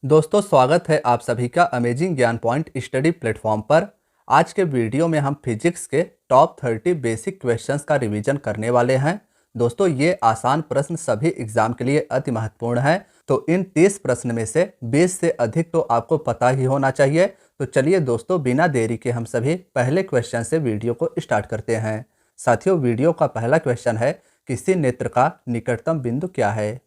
दोस्तों स्वागत है आप सभी का अमेजिंग ज्ञान पॉइंट स्टडी प्लेटफॉर्म पर। आज के वीडियो में हम फिजिक्स के टॉप 30 बेसिक क्वेश्चंस का रिवीजन करने वाले हैं। दोस्तों ये आसान प्रश्न सभी एग्जाम के लिए अति महत्वपूर्ण है। तो इन 30 प्रश्न में से 20 से अधिक तो आपको पता ही होना चाहिए। तो चलिए दोस्तों बिना देरी के हम सभी पहले क्वेश्चन से वीडियो को स्टार्ट करते हैं। साथियों वीडियो का पहला क्वेश्चन है, किसी नेत्र का निकटतम बिंदु क्या है?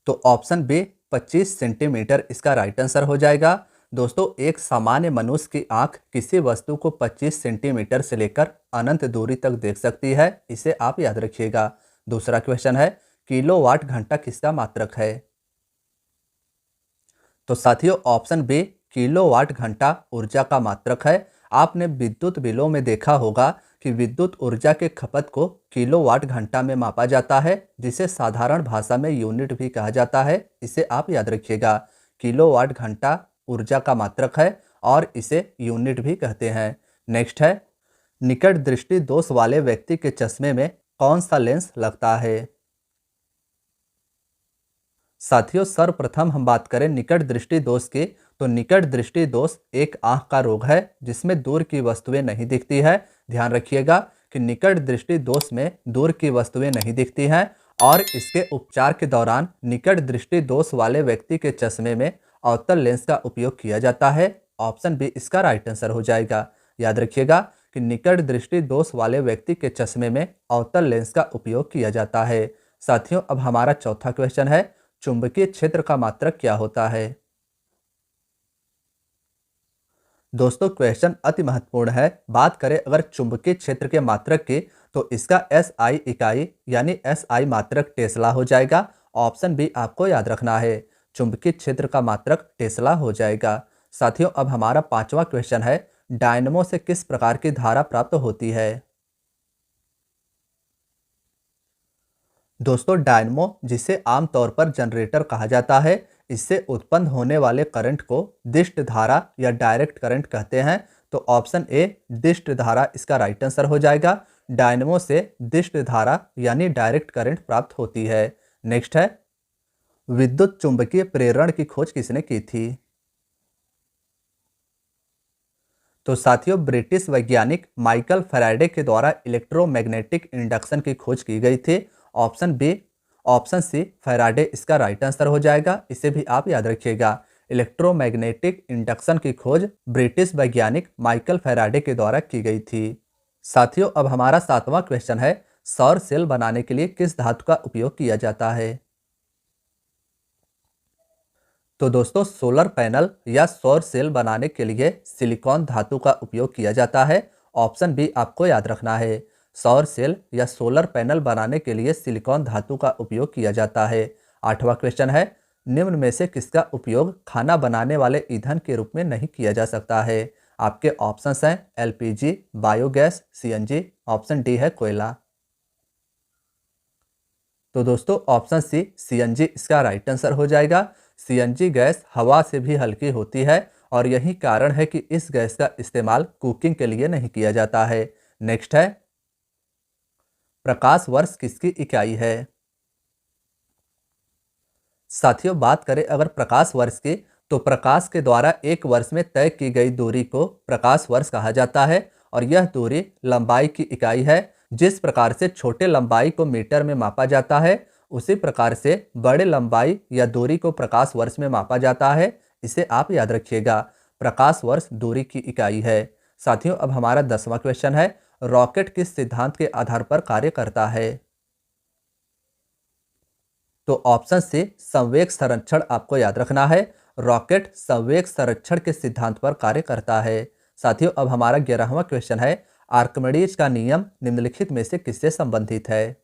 तो ऑप्शन बी 25 सेंटीमीटर इसका राइट आंसर हो जाएगा। दोस्तों एक सामान्य मनुष्य की आंख किसी वस्तु को 25 सेंटीमीटर से लेकर अनंत दूरी तक देख सकती है, इसे आप याद रखिएगा। दूसरा क्वेश्चन है, किलोवाट घंटा किसका मात्रक है? तो साथियों ऑप्शन बी किलोवाट घंटा ऊर्जा का मात्रक है। आपने विद्युत बिलों में देखा होगा कि विद्युत ऊर्जा के खपत को किलोवाट घंटा में मापा जाता है, जिसे साधारण भाषा में यूनिट भी कहा जाता है, इसे आप याद रखिएगा। किलोवाट घंटा ऊर्जा का मात्रक है और इसे यूनिट भी कहते हैं। नेक्स्ट है, निकट दृष्टि दोष वाले व्यक्ति के चश्मे में कौन सा लेंस लगता है? साथियों सर्वप्रथम हम बात करें निकट दृष्टि दोष की, तो निकट दृष्टि दोष एक आंख का रोग है जिसमें दूर की वस्तुएं नहीं दिखती है। ध्यान रखिएगा कि निकट दृष्टि दोष में दूर की वस्तुएं नहीं दिखती हैं और इसके उपचार के दौरान निकट दृष्टि दोष वाले व्यक्ति के चश्मे में अवतल लेंस का उपयोग किया जाता है। ऑप्शन बी इसका राइट आंसर हो जाएगा। याद रखिएगा कि निकट दृष्टि दोष वाले व्यक्ति के चश्मे में अवतल लेंस का उपयोग किया जाता है। साथियों अब हमारा चौथा क्वेश्चन है, चुंबकीय क्षेत्र का मात्रक क्या होता है? दोस्तों क्वेश्चन अति महत्वपूर्ण है। बात करें अगर चुंबकीय क्षेत्र के मात्रक की, तो इसका SI इकाई यानी SI मात्रक टेस्ला हो जाएगा। ऑप्शन बी आपको याद रखना है, चुंबकीय क्षेत्र का मात्रक टेस्ला हो जाएगा। साथियों अब हमारा पांचवा क्वेश्चन है, डायनमो से किस प्रकार की धारा प्राप्त होती है? दोस्तों डायनमो, जिसे आमतौर पर जनरेटर कहा जाता है, इससे उत्पन्न होने वाले करंट को दिष्ट धारा या डायरेक्ट करंट कहते हैं। तो ऑप्शन ए दिष्ट धारा इसका राइट आंसर हो जाएगा। डायनमो से दिष्ट धारा यानी डायरेक्ट करंट प्राप्त होती है। नेक्स्ट है, विद्युत चुंबकीय प्रेरण की खोज किसने की थी? तो साथियों ब्रिटिश वैज्ञानिक माइकल फैराडे के द्वारा इलेक्ट्रोमैग्नेटिक इंडक्शन की खोज की गई थी। Option B option C Faraday इसका राइट आंसर हो जाएगा, इसे भी आप याद रखिएगा। इलेक्ट्रोमैग्नेटिक इंडक्शन की खोज ब्रिटिश वैज्ञानिक माइकल फैराडे के द्वारा की गई थी। साथियों अब हमारा सातवां क्वेश्चन है, सौर सेल बनाने के लिए किस धातु का उपयोग किया जाता है? तो दोस्तों सोलर पैनल या सौर सेल बनाने के लिए सिलिकॉन धातु का उपयोग किया जाता है। ऑप्शन बी आपको याद रखना है, सौर सेल या सोलर पैनल बनाने के लिए सिलिकॉन धातु का उपयोग किया जाता है। आठवां क्वेश्चन है, निम्न में से किसका उपयोग खाना बनाने वाले ईंधन के रूप में नहीं किया जा सकता है? आपके ऑप्शंस हैं LPG, biogas, CNG। Option D है कोयला। तो दोस्तों ऑप्शन सी CNG इसका राइट आंसर हो जाएगा। CNG गैस हवा से भी हल्की होती है और यही कारण है कि इस गैस का इस्तेमाल कुकिंग के लिए नहीं किया जाता है। नेक्स्ट है, प्रकाश वर्ष किसकी इकाई है? साथियों बात करें अगर प्रकाश वर्ष की, तो प्रकाश के द्वारा एक वर्ष में तय की गई दूरी को प्रकाश वर्ष कहा जाता है और यह दूरी लंबाई की इकाई है। जिस प्रकार से छोटे लंबाई को मीटर में मापा जाता है, उसी प्रकार से बड़े लंबाई या दूरी को प्रकाश वर्ष में मापा जाता है, इसे आप याद रखिएगा। प्रकाश वर्ष दूरी की इकाई है। साथियों अब हमारा 10वां क्वेश्चन है, रॉकेट किस सिद्धांत के आधार पर कार्य करता है? तो ऑप्शन सी संवेग संरक्षण आपको याद रखना है। रॉकेट संवेग संरक्षण के सिद्धांत पर कार्य करता है। साथियों अब हमारा 11वां क्वेश्चन है, आर्किमिडीज का नियम निम्नलिखित में से किससे संबंधित है?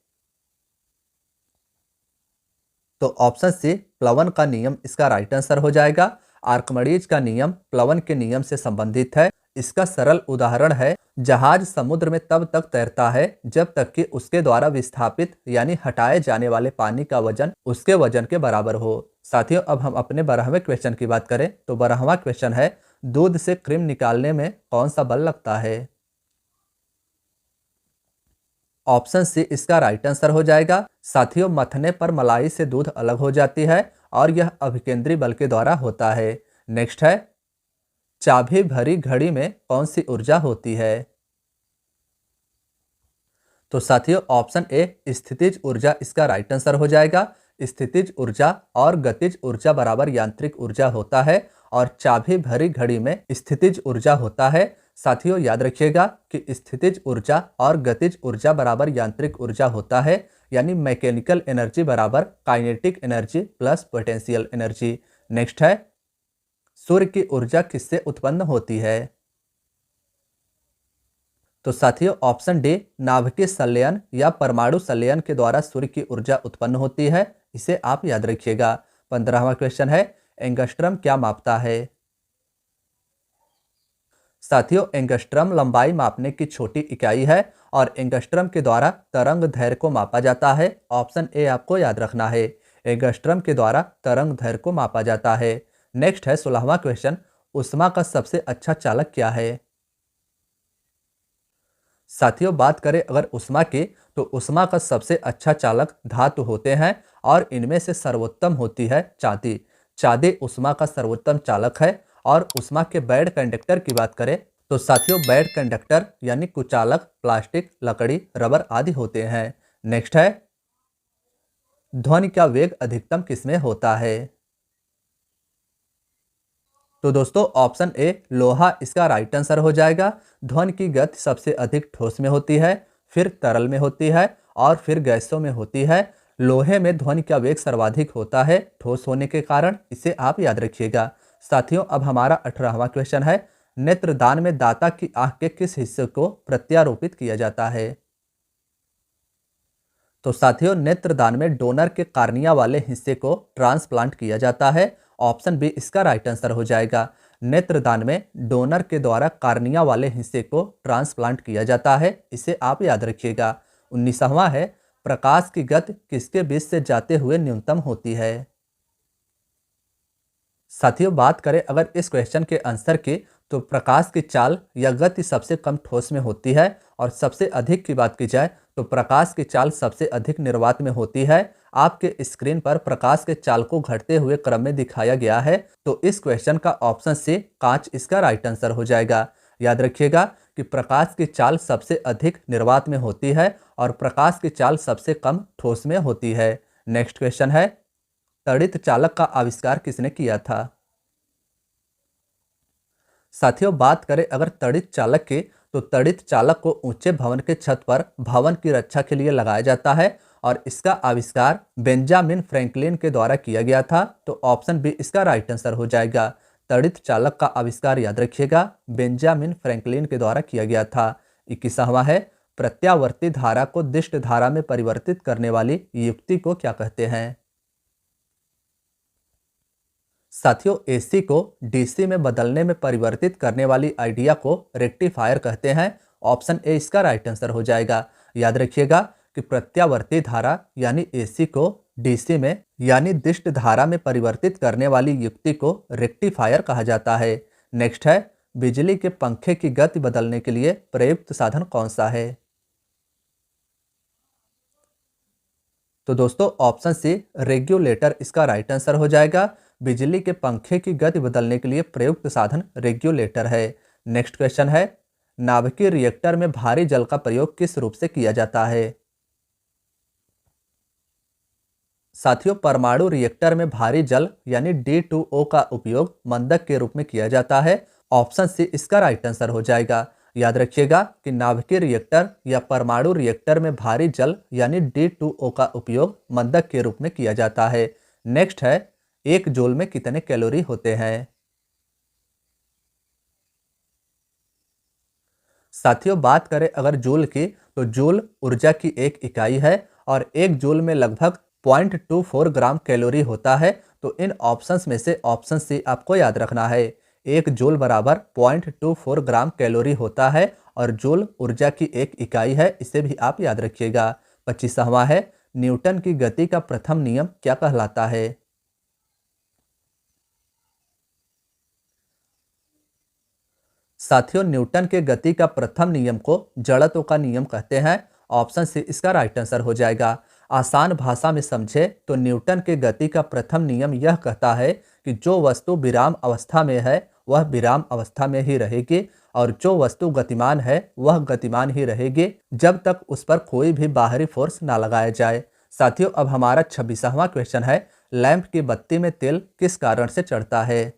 तो ऑप्शन सी प्लवन का नियम इसका राइट आंसर हो जाएगा। आर्किमिडीज का नियम प्लवन के नियम से संबंधित है। इसका सरल उदाहरण है, जहाज समुद्र में तब तक तैरता है जब तक कि उसके द्वारा विस्थापित यानी हटाए जाने वाले पानी का वजन उसके वजन के बराबर हो। साथियों अब हम अपने 12वें क्वेश्चन की बात करें, तो 12वां क्वेश्चन है, दूध से क्रीम निकालने में कौन सा बल लगता है? ऑप्शन सी इसका राइट आंसर हो जाएगा। साथियों मथने पर मलाई से दूध अलग हो जाती है और यह अभिकेंद्री बल के द्वारा होता है। नेक्स्ट है, चाबी भरी घड़ी में कौन सी ऊर्जा होती है? तो साथियों ऑप्शन ए स्थितिज ऊर्जा इसका राइट आंसर हो जाएगा। स्थितिज ऊर्जा और गतिज ऊर्जा बराबर यांत्रिक ऊर्जा होता है और चाबी भरी घड़ी में स्थितिज ऊर्जा होता है। साथियों याद रखिएगा कि स्थितिज ऊर्जा और गतिज ऊर्जा बराबर यांत्रिक ऊर्जा होता है, यानी मैकेनिकल एनर्जी बराबर kinetic energy plus potential energy. Next है, सूर्य की ऊर्जा किससे उत्पन्न होती है? तो साथियों ऑप्शन डी नाभिकीय संलयन या परमाणु संलयन के द्वारा सूर्य की ऊर्जा उत्पन्न होती है। इसे आप याद रखिएगा। 15वां क्वेश्चन है, एंगस्ट्रम क्या मापता है? साथियों एंगस्ट्रम लंबाई मापने की छोटी इकाई है और एंगस्ट्रम के द्वारा तरंग दैर्घ्य को मापा जाता है। ऑप्शन ए आपको याद रखना है, एंगस्ट्रम के द्वारा तरंग दैर्घ्य को मापा जाता है। नेक्स्ट है 16वां क्वेश्चन, ऊष्मा का सबसे अच्छा चालक क्या है? साथियों बात करें अगर ऊष्मा की, तो ऊष्मा का सबसे अच्छा चालक धातु होते हैं और इनमें से सर्वोत्तम होती है चांदी। चांदी ऊष्मा का सर्वोत्तम चालक है। और ऊष्मा के बैड कंडक्टर की बात करें तो साथियों बैड कंडक्टर यानी कुचालक प्लास्टिक, लकड़ी, रबर आदि होते हैं। नेक्स्ट है, ध्वनि का वेग अधिकतम किसमें होता है? तो दोस्तों ऑप्शन ए लोहा इसका राइट आंसर हो जाएगा। ध्वनि की गति सबसे अधिक ठोस में होती है, फिर तरल में होती है और फिर गैसों में होती है। लोहे में ध्वनि का वेग सर्वाधिक होता है ठोस होने के कारण, इसे आप याद रखिएगा। साथियों अब हमारा 18वां क्वेश्चन है, नेत्रदान में दाता की आंख के किस हिस्से को प्रत्यारोपित किया जाता है? तो साथियों नेत्रदान में डोनर के कार्निया वाले हिस्से को ट्रांसप्लांट किया जाता है। ऑप्शन बी इसका राइट आंसर हो जाएगा। नेत्रदान में डोनर के द्वारा कार्निया वाले हिस्से को ट्रांसप्लांट किया जाता है, इसे आप याद रखिएगा। 19वां है, प्रकाश की गति किसके बीच से जाते हुए न्यूनतम होती है? साथियों बात करें अगर इस क्वेश्चन के आंसर की, तो प्रकाश की चाल या गति सबसे कम ठोस में होती है और सबसे अधिक की बात की जाए तो प्रकाश की चाल सबसे अधिक निर्वात में होती है। आपके स्क्रीन पर प्रकाश के चाल को घटते हुए क्रम में दिखाया गया है, तो इस क्वेश्चन का ऑप्शन सी कांच इसका राइट आंसर हो जाएगा। याद रखिएगा कि प्रकाश की चाल सबसे अधिक निर्वात में होती है और प्रकाश की चाल सबसे कम ठोस में होती है। नेक्स्ट क्वेश्चन है, तड़ित चालक का आविष्कार किसने किया था? साथियों बात करें अगर तड़ित चालक की, तो तड़ित चालक को ऊंचे भवन के छत पर भवन की रक्षा के लिए लगाया जाता है और इसका आविष्कार बेंजामिन फ्रैंकलिन के द्वारा किया गया था। तो ऑप्शन बी इसका राइट आंसर हो जाएगा। तड़ित चालक का आविष्कार याद रखिएगा बेंजामिन फ्रैंकलिन के द्वारा किया गया था। 21वां है, प्रत्यावर्ती धारा को दिष्ट धारा में परिवर्तित करने वाली युक्ति को क्या कहते हैं? साथियों एसी को डीसी में बदलने में परिवर्तित करने वाली आइडिया को रेक्टिफायर कहते हैं। ऑप्शन ए इसका राइट आंसर हो जाएगा। याद रखिएगा कि प्रत्यावर्ती धारा यानी एसी को डीसी में यानी दिष्ट धारा में परिवर्तित करने वाली युक्ति को रेक्टिफायर कहा जाता है। नेक्स्ट है, बिजली के पंखे की गति बदलने के लिए प्रयुक्त साधन कौन सा है? तो दोस्तों ऑप्शन सी रेगुलेटर इसका राइट आंसर हो जाएगा। बिजली के पंखे की गति बदलने के लिए प्रयुक्त साधन रेगुलेटर है। नेक्स्ट क्वेश्चन है, नाभिकीय रिएक्टर में भारी जल का प्रयोग किस रूप से किया जाता है? साथियों परमाणु रिएक्टर में भारी जल यानी D2O का उपयोग मंदक के रूप में किया जाता है। ऑप्शन सी इसका राइट आंसर हो जाएगा। याद रखिएगा कि नाभिकीय रिएक्टर या परमाणु रिएक्टर में भारी जल यानी D2O का उपयोग मंदक के रूप में किया जाता है। नेक्स्ट है, एक जूल में कितने कैलोरी होते हैं? साथियों बात करें अगर जूल की, तो जूल ऊर्जा की एक इकाई है और एक जूल में लगभग 0.24 ग्राम कैलोरी होता है। तो इन ऑप्शंस में से ऑप्शन सी आपको याद रखना है। एक जूल बराबर 0.24 ग्राम कैलोरी होता है और जूल ऊर्जा की एक इकाई है, इसे भी आप याद रखिएगा। 25वां है, न्यूटन की गति का प्रथम नियम क्या कहलाता है? साथियों न्यूटन के गति का प्रथम नियम को जड़त्व का नियम कहते हैं। ऑप्शन सी इसका राइट आंसर हो जाएगा। आसान भाषा में समझे तो न्यूटन के गति का प्रथम नियम यह कहता है कि जो वस्तु विराम अवस्था में है वह विराम अवस्था में ही रहेगी और जो वस्तु गतिमान है वह गतिमान ही रहेगी जब तक उस पर कोई भी बाहरी फोर्स ना लगाया जाए। साथियों, अब हमारा 26वां क्वेश्चन है, लैंप की बत्ती में तेल किस कारण से चढ़ता है?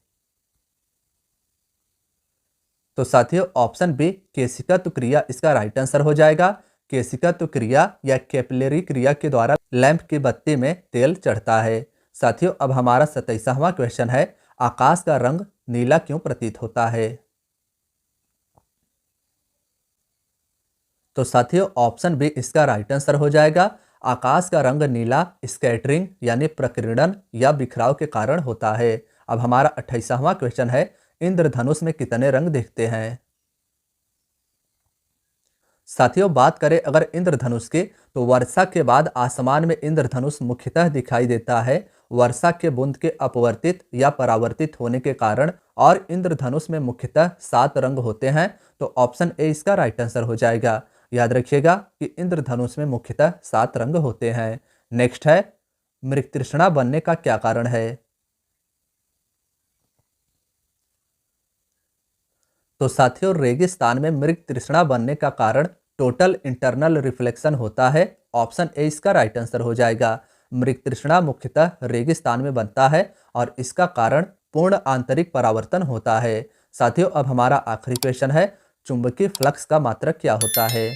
तो साथियों, ऑप्शन बी केशिकत्व क्रिया इसका राइट आंसर हो जाएगा। केशिकत्व क्रिया या कैपिलरी क्रिया के द्वारा लैंप की बत्ती में तेल चढ़ता है। साथियों, अब हमारा 27वां क्वेश्चन है, आकाश का रंग नीला क्यों प्रतीत होता है? तो साथियों, ऑप्शन बी इसका राइट आंसर हो जाएगा। आकाश का रंग नीला स्कैटरिंग यानी प्रकीर्णन या बिखराव के कारण होता है। अब हमारा 28वां क्वेश्चन है, इंद्रधनुष में कितने रंग दिखते हैं? साथियों, बात करें अगर इंद्रधनुष की तो वर्षा के बाद आसमान में इंद्रधनुष मुख्यतः दिखाई देता है वर्षा के बूंद के अपवर्तित या परावर्तित होने के कारण, और इंद्रधनुष में मुख्यतः 7 रंग होते हैं। तो ऑप्शन ए इसका राइट आंसर हो जाएगा। याद रखिएगा कि इंद्रधनुष में मुख्यतः 7 रंग होते हैं। नेक्स्ट है, मृगतृष्णा बनने का क्या कारण है? तो साथियों, रेगिस्तान में मृगतृष्णा बनने का कारण टोटल इंटरनल रिफ्लेक्शन होता है। ऑप्शन ए इसका राइट आंसर हो जाएगा। मृगतृष्णा मुख्यतः रेगिस्तान में बनता है और इसका कारण पूर्ण आंतरिक परावर्तन होता है। साथियों, अब हमारा आखिरी क्वेश्चन है, चुंबकीय फ्लक्स का मात्रक क्या होता है?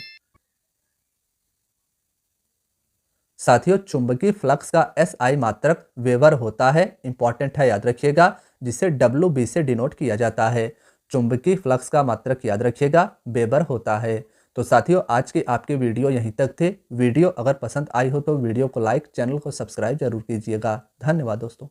साथियों, चुंबकीय फ्लक्स का एसआई मात्रक वेबर होता है। इंपॉर्टेंट है, याद रखिएगा, जिसे WB से डिनोट किया जाता है। चुंबकीय फ्लक्स का मात्रक याद रखिएगा, वेबर होता है। तो साथियों, आज की आपकी वीडियो यहीं तक थी। वीडियो अगर पसंद आई हो तो वीडियो को लाइक, चैनल को सब्सक्राइब जरूर कीजिएगा। धन्यवाद दोस्तों।